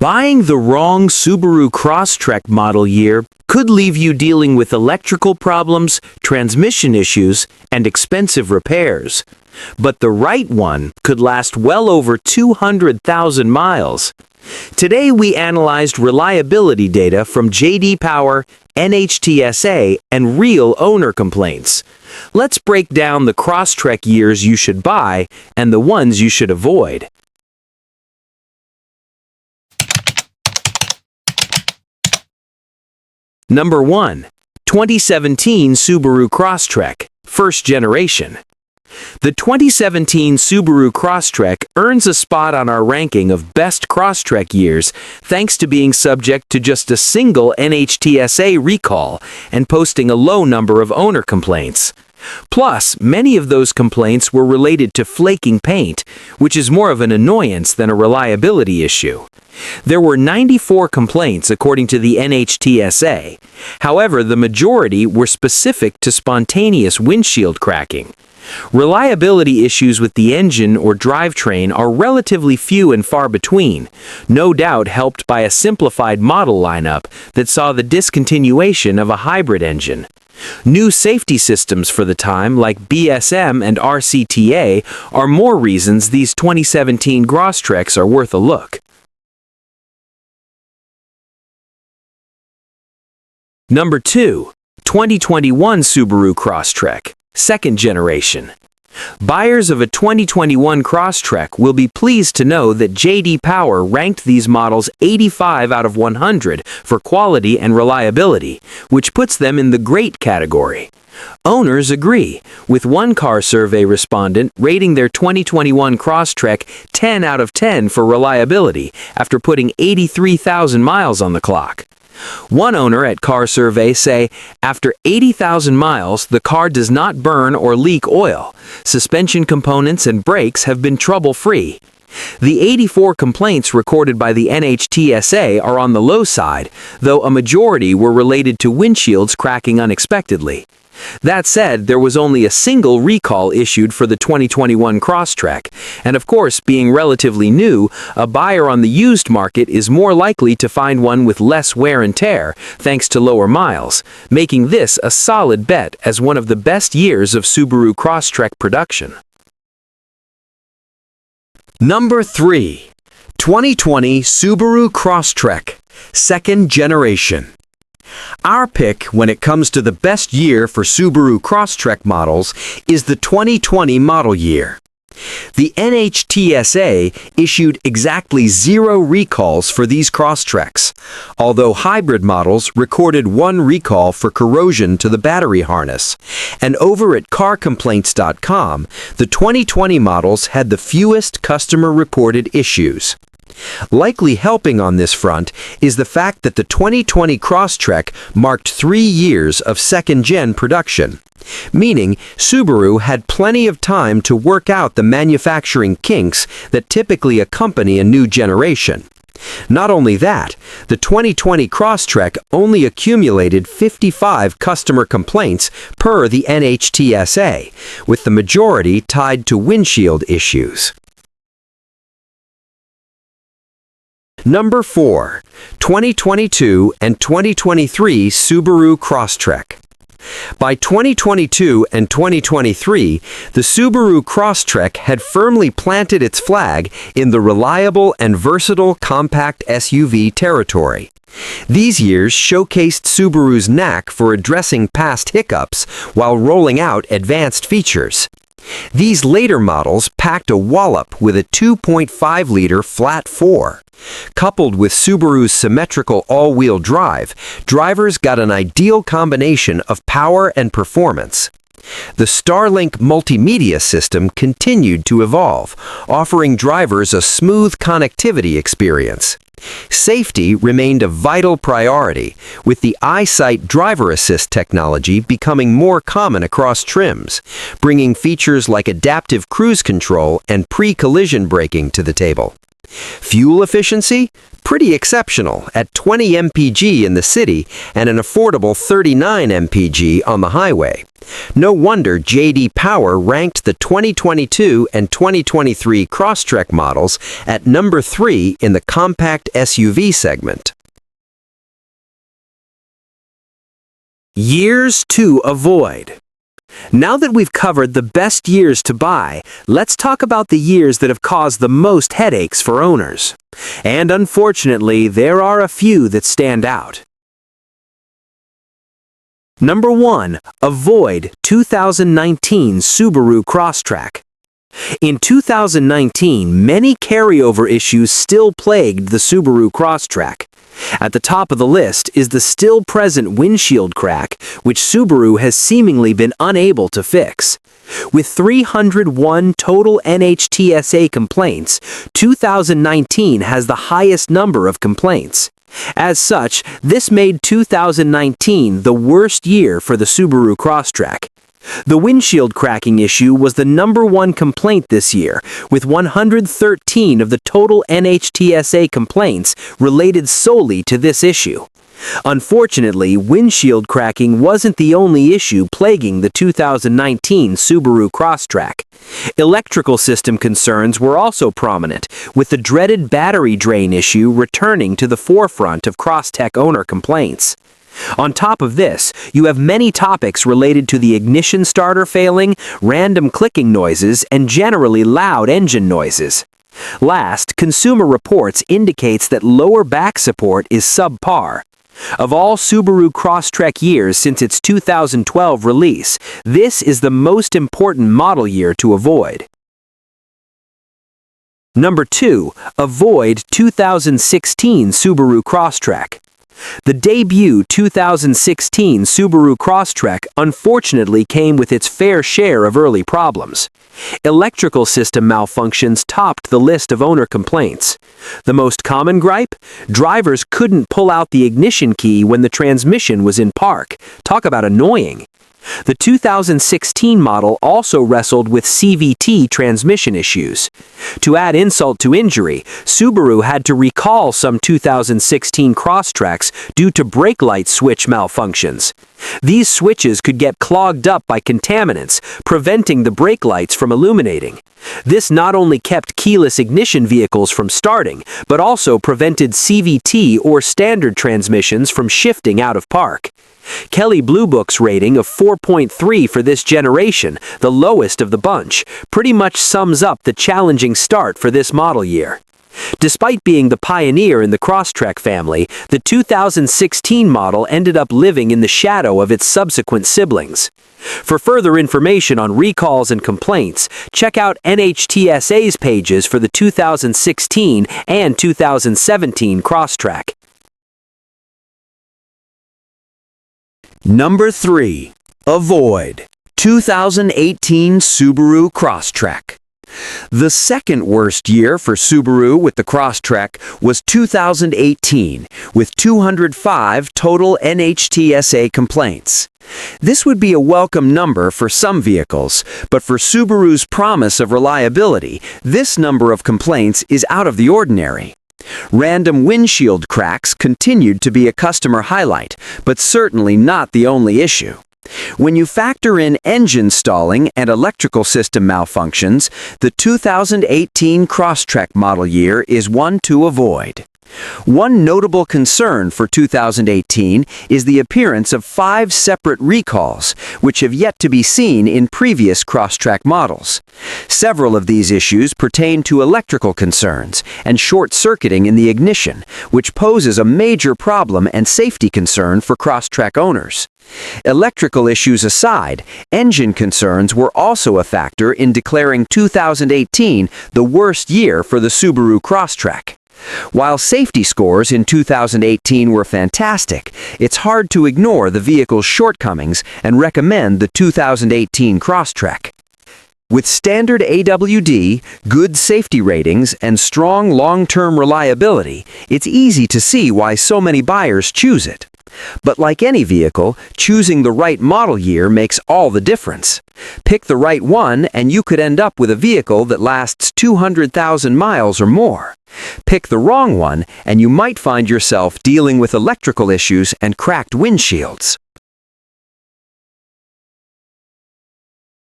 Buying the wrong Subaru Crosstrek model year could leave you dealing with electrical problems, transmission issues, and expensive repairs. But the right one could last well over 200,000 miles. Today we analyzed reliability data from J.D. Power, NHTSA, and real owner complaints. Let's break down the Crosstrek years you should buy and the ones you should avoid. Number 1. 2017 Subaru Crosstrek, first generation. The 2017 Subaru Crosstrek earns a spot on our ranking of best Crosstrek years thanks to being subject to just a single NHTSA recall and posting a low number of owner complaints. Plus, many of those complaints were related to flaking paint, which is more of an annoyance than a reliability issue. There were 94 complaints according to the NHTSA. However, the majority were specific to spontaneous windshield cracking. Reliability issues with the engine or drivetrain are relatively few and far between, no doubt helped by a simplified model lineup that saw the discontinuation of a hybrid engine. New safety systems for the time, like BSM and RCTA, are more reasons these 2017 Crosstreks are worth a look. Number 2. 2021 Subaru Crosstrek, second generation. Buyers of a 2021 Crosstrek will be pleased to know that J.D. Power ranked these models 85 out of 100 for quality and reliability, which puts them in the great category. Owners agree, with one car survey respondent rating their 2021 Crosstrek 10 out of 10 for reliability after putting 83,000 miles on the clock. One owner at Car Survey say, after 80,000 miles, the car does not burn or leak oil. Suspension components and brakes have been trouble-free. The 84 complaints recorded by the NHTSA are on the low side, though a majority were related to windshields cracking unexpectedly. That said, there was only a single recall issued for the 2021 Crosstrek, and of course, being relatively new, a buyer on the used market is more likely to find one with less wear and tear, thanks to lower miles, making this a solid bet as one of the best years of Subaru Crosstrek production. Number 3. 2020 Subaru Crosstrek, second generation. Our pick when it comes to the best year for Subaru Crosstrek models is the 2020 model year. The NHTSA issued exactly 0 recalls for these Crosstreks, although hybrid models recorded 1 recall for corrosion to the battery harness. And over at CarComplaints.com, the 2020 models had the fewest customer-reported issues. Likely helping on this front is the fact that the 2020 Crosstrek marked 3 years of second-gen production, meaning Subaru had plenty of time to work out the manufacturing kinks that typically accompany a new generation. Not only that, the 2020 Crosstrek only accumulated 55 customer complaints per the NHTSA, with the majority tied to windshield issues. Number 4. 2022 and 2023 Subaru Crosstrek. By 2022 and 2023, the Subaru Crosstrek had firmly planted its flag in the reliable and versatile compact SUV territory. These years showcased Subaru's knack for addressing past hiccups while rolling out advanced features. These later models packed a wallop with a 2.5-liter flat 4. Coupled with Subaru's symmetrical all-wheel drive, drivers got an ideal combination of power and performance. The Starlink multimedia system continued to evolve, offering drivers a smooth connectivity experience. Safety remained a vital priority, with the EyeSight driver assist technology becoming more common across trims, bringing features like adaptive cruise control and pre-collision braking to the table. Fuel efficiency? Pretty exceptional at 20 mpg in the city and an affordable 39 mpg on the highway. No wonder J.D. Power ranked the 2022 and 2023 Crosstrek models at number 3 in the compact SUV segment. Years to avoid. Now that we've covered the best years to buy, let's talk about the years that have caused the most headaches for owners. And unfortunately, there are a few that stand out. Number 1. Avoid 2019 Subaru Crosstrek. In 2019, many carryover issues still plagued the Subaru Crosstrek. At the top of the list is the still-present windshield crack, which Subaru has seemingly been unable to fix. With 301 total NHTSA complaints, 2019 has the highest number of complaints. As such, this made 2019 the worst year for the Subaru Crosstrek. The windshield cracking issue was the number 1 complaint this year, with 113 of the total NHTSA complaints related solely to this issue. Unfortunately, windshield cracking wasn't the only issue plaguing the 2019 Subaru Crosstrek. Electrical system concerns were also prominent, with the dreaded battery drain issue returning to the forefront of Crosstrek owner complaints. On top of this, you have many topics related to the ignition starter failing, random clicking noises, and generally loud engine noises. Last, Consumer Reports indicates that lower back support is subpar. Of all Subaru Crosstrek years since its 2012 release, this is the most important model year to avoid. Number 2. Avoid 2016 Subaru Crosstrek. The debut 2016 Subaru Crosstrek unfortunately came with its fair share of early problems. Electrical system malfunctions topped the list of owner complaints. The most common gripe? Drivers couldn't pull out the ignition key when the transmission was in park. Talk about annoying. The 2016 model also wrestled with CVT transmission issues. To add insult to injury, Subaru had to recall some 2016 Crosstreks due to brake light switch malfunctions. These switches could get clogged up by contaminants, preventing the brake lights from illuminating. This not only kept keyless ignition vehicles from starting, but also prevented CVT or standard transmissions from shifting out of park. Kelley Blue Book's rating of 4.3 for this generation, the lowest of the bunch, pretty much sums up the challenging start for this model year. Despite being the pioneer in the Crosstrek family, the 2016 model ended up living in the shadow of its subsequent siblings. For further information on recalls and complaints, check out NHTSA's pages for the 2016 and 2017 Crosstrek. Number 3. Avoid 2018 Subaru Crosstrek. The second worst year for Subaru with the Crosstrek was 2018, with 205 total NHTSA complaints. This would be a welcome number for some vehicles, but for Subaru's promise of reliability, this number of complaints is out of the ordinary. Random windshield cracks continued to be a customer highlight, but certainly not the only issue. When you factor in engine stalling and electrical system malfunctions, the 2018 Crosstrek model year is one to avoid. One notable concern for 2018 is the appearance of 5 separate recalls, which have yet to be seen in previous Crosstrek models. Several of these issues pertain to electrical concerns and short-circuiting in the ignition, which poses a major problem and safety concern for Crosstrek owners. Electrical issues aside, engine concerns were also a factor in declaring 2018 the worst year for the Subaru Crosstrek. While safety scores in 2018 were fantastic, it's hard to ignore the vehicle's shortcomings and recommend the 2018 Crosstrek. With standard AWD, good safety ratings, and strong long-term reliability, it's easy to see why so many buyers choose it. But like any vehicle, choosing the right model year makes all the difference. Pick the right one and you could end up with a vehicle that lasts 200,000 miles or more. Pick the wrong one and you might find yourself dealing with electrical issues and cracked windshields.